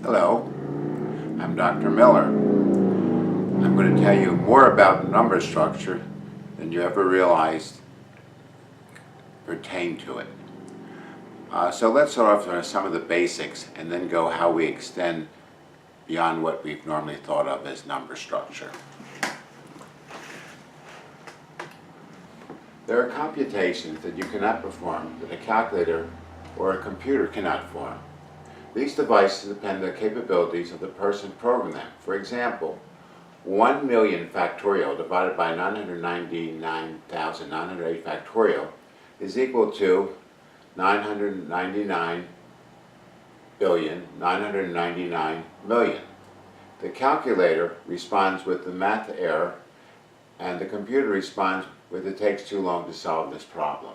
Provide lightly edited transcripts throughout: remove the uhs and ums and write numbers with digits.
Hello, I'm Dr. Miller. I'm going to tell you more about number structure than you ever realized pertain to it. So let's start off with some of the basics and then go how we extend beyond what we've normally thought of as number structure. There are computations that you cannot perform that a calculator or a computer cannot perform. These devices depend on the capabilities of the person programming them. For example, 1 million factorial divided by 999,908 factorial is equal to 999,999,000,000. The calculator responds with the math error, and the computer responds with it takes too long to solve this problem.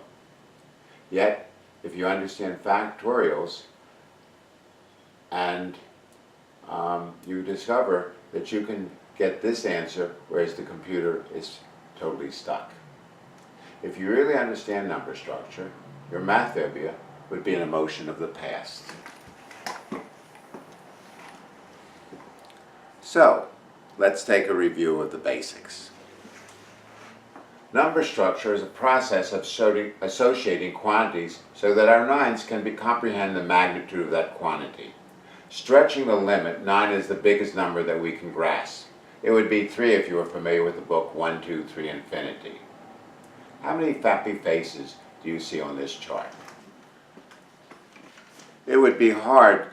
Yet, if you understand factorials, and you discover that you can get this answer, whereas the computer is totally stuck. If you really understand number structure, your math phobia would be an emotion of the past. So, let's take a review of the basics. Number structure is a process of associating quantities so that our minds can comprehend the magnitude of that quantity. Stretching the limit, 9 is the biggest number that we can grasp. It would be 3 if you were familiar with the book 1, 2, 3, Infinity. How many happy faces do you see on this chart? It would be hard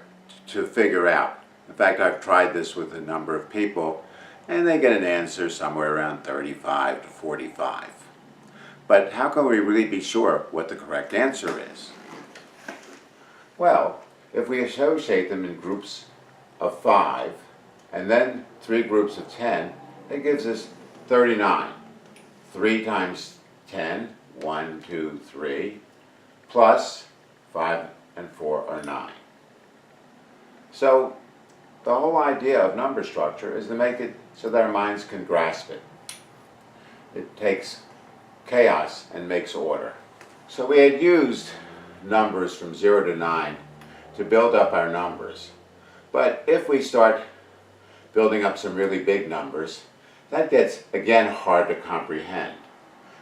to figure out. In fact, I've tried this with a number of people, and they get an answer somewhere around 35 to 45. But how can we really be sure what the correct answer is? Well, if we associate them in groups of 5, and then 3 groups of 10, it gives us 39. 3 times 10, 1, 2, 3, plus 5 and 4 are 9. So the whole idea of number structure is to make it so that our minds can grasp it. It takes chaos and makes order. So we had used numbers from 0 to 9 to build up our numbers. But if we start building up some really big numbers, that gets, again, hard to comprehend.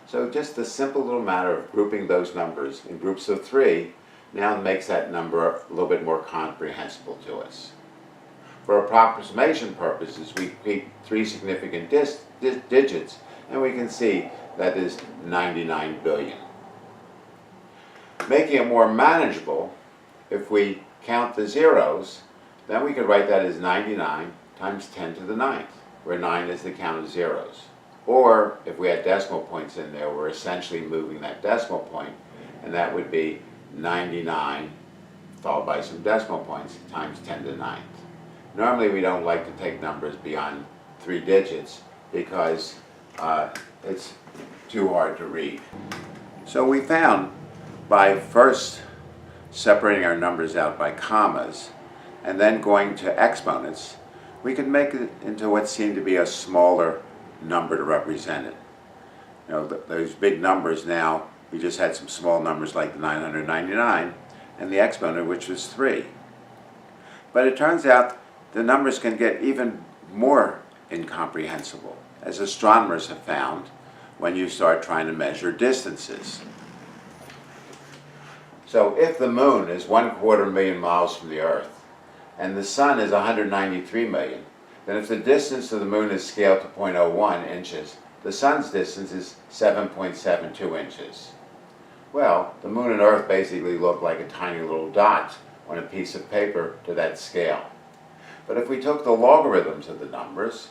So just the simple little matter of grouping those numbers in groups of 3 now makes that number a little bit more comprehensible to us. For approximation purposes, we keep 3 significant digits, and we can see that is 99 billion. Making it more manageable, if we count the zeros, then we could write that as 99 times 10 to the 9th, where 9 is the count of zeros. Or, if we had decimal points in there, we're essentially moving that decimal point, and that would be 99 followed by some decimal points times 10 to the 9th. Normally we don't like to take numbers beyond 3 digits because it's too hard to read. So we found by first separating our numbers out by commas and then going to exponents, we can make it into what seemed to be a smaller number to represent it. You know, those big numbers now, we just had some small numbers like the 999 and the exponent, which was 3. But it turns out the numbers can get even more incomprehensible, as astronomers have found when you start trying to measure distances. So if the moon is 1/4 million miles from the Earth, and the sun is 193 million, then if the distance to the moon is scaled to 0.01 inches, the sun's distance is 7.72 inches. Well, the moon and Earth basically look like a tiny little dot on a piece of paper to that scale. But if we took the logarithms of the numbers,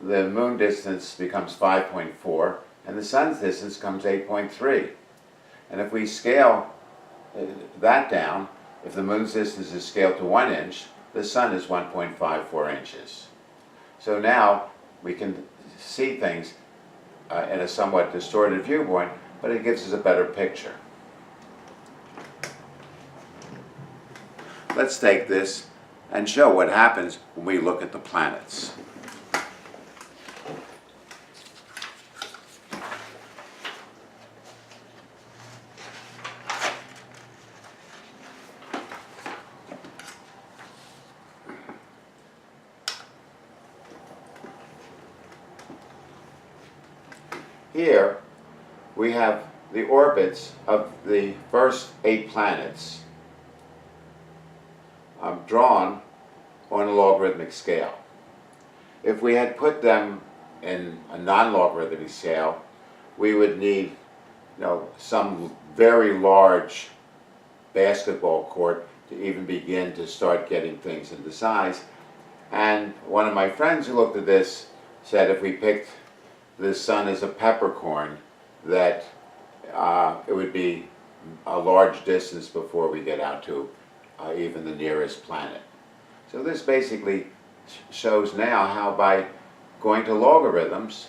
the moon distance becomes 5.4, and the sun's distance becomes 8.3. And if we scale that down, if the moon's distance is scaled to 1 inch, the sun is 1.54 inches. So now we can see things in a somewhat distorted viewpoint, but it gives us a better picture. Let's take this and show what happens when we look at the planets. here we have the orbits of the first 8 planets drawn on a logarithmic scale. If we had put them in a non-logarithmic scale, we would need, some very large basketball court to even begin to start getting things into size. And one of my friends who looked at this said if we picked the sun as a peppercorn, that it would be a large distance before we get out to even the nearest planet. So this basically shows now how by going to logarithms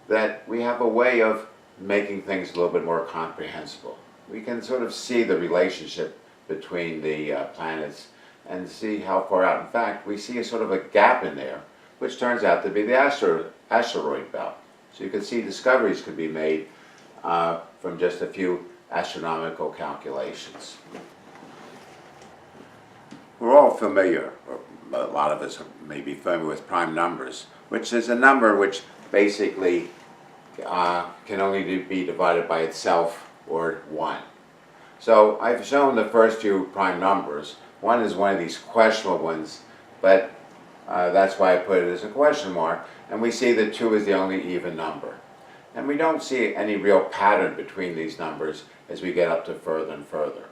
that we have a way of making things a little bit more comprehensible. We can sort of see the relationship between the planets and see how far out. In fact, we see a sort of a gap in there, which turns out to be the asteroid belt. So you can see discoveries could be made from just a few astronomical calculations. We're all familiar, or a lot of us may be familiar with prime numbers, which is a number which basically can only be divided by itself or 1. So I've shown the first 2 prime numbers. 1 is one of these questionable ones, but that's why I put it as a question mark. And we see that 2 is the only even number. And we don't see any real pattern between these numbers as we get up to further and further.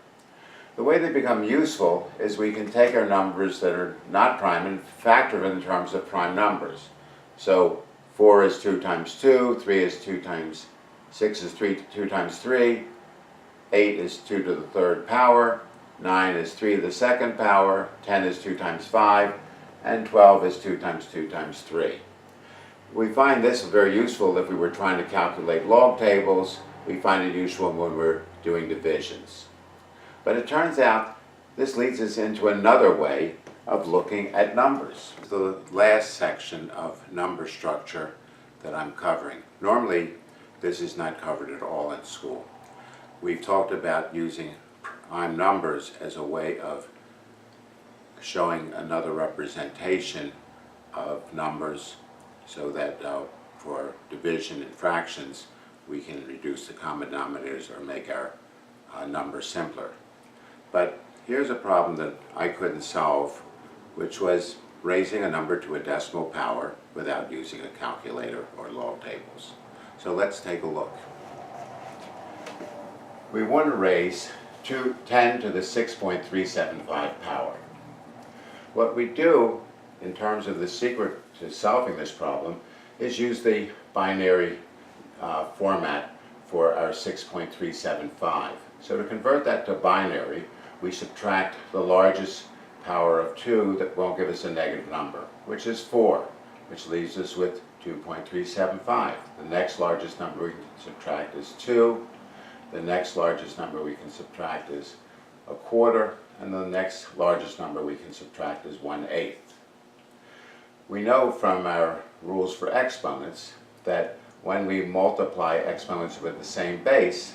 The way they become useful is we can take our numbers that are not prime and factor them in terms of prime numbers. So 4 is 2 times 2, 3 is 2 times, 6 is 2 times 3, 8 is 2 to the 3rd power, 9 is 3 to the 2nd power, 10 is 2 times 5, and 12 is 2 times 2 times 3. We find this very useful if we were trying to calculate log tables. We find it useful when we're doing divisions. But it turns out this leads us into another way of looking at numbers. The last section of number structure that I'm covering. Normally, this is not covered at all in school. We've talked about using prime numbers as a way of showing another representation of numbers so that for division and fractions we can reduce the common denominators or make our numbers simpler. But here's a problem that I couldn't solve, which was raising a number to a decimal power without using a calculator or log tables. So let's take a look. We want to raise 10 to the 6.375 power. What we do in terms of the secret to solving this problem is use the binary format for our 6.375. So to convert that to binary, we subtract the largest power of 2 that won't give us a negative number, which is 4, which leaves us with 2.375. The next largest number we can subtract is 2. The next largest number we can subtract is a quarter, and the next largest number we can subtract is 1/8. We know from our rules for exponents that when we multiply exponents with the same base,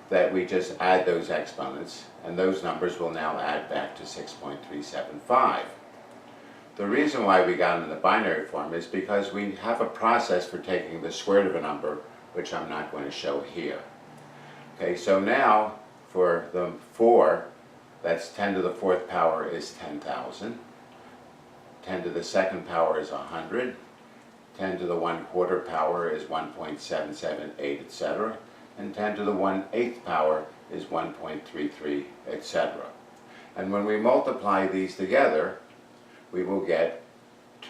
that we just add those exponents, and those numbers will now add back to 6.375. The reason why we got in the binary form is because we have a process for taking the square root of a number, which I'm not going to show here. Okay, so now for the 4, that's 10 to the 4th power is 10,000. 10 to the 2nd power is 100. 10 to the 1/4 power is 1.778, etc. And 10 to the 1/8 power is 1.33, etc. And when we multiply these together, we will get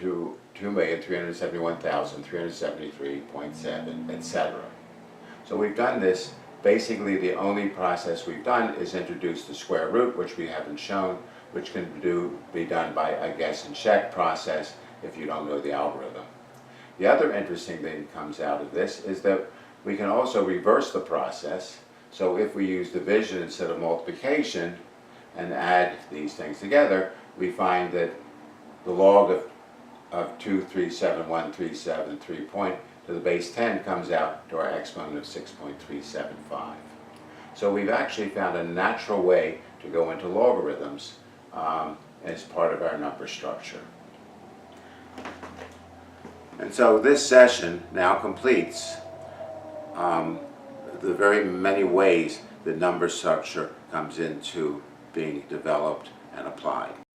to 2,371,373.7, etc. So we've done this. Basically, the only process we've done is introduce the square root, which we haven't shown, which can be done by a guess and check process if you don't know the algorithm. The other interesting thing that comes out of this is that we can also reverse the process. So if we use division instead of multiplication and add these things together, we find that the log of 2,371,373 to the base 10 comes out to our exponent of 6.375. So we've actually found a natural way to go into logarithms as part of our number structure. And so this session now completes the very many ways the number structure comes into being developed and applied.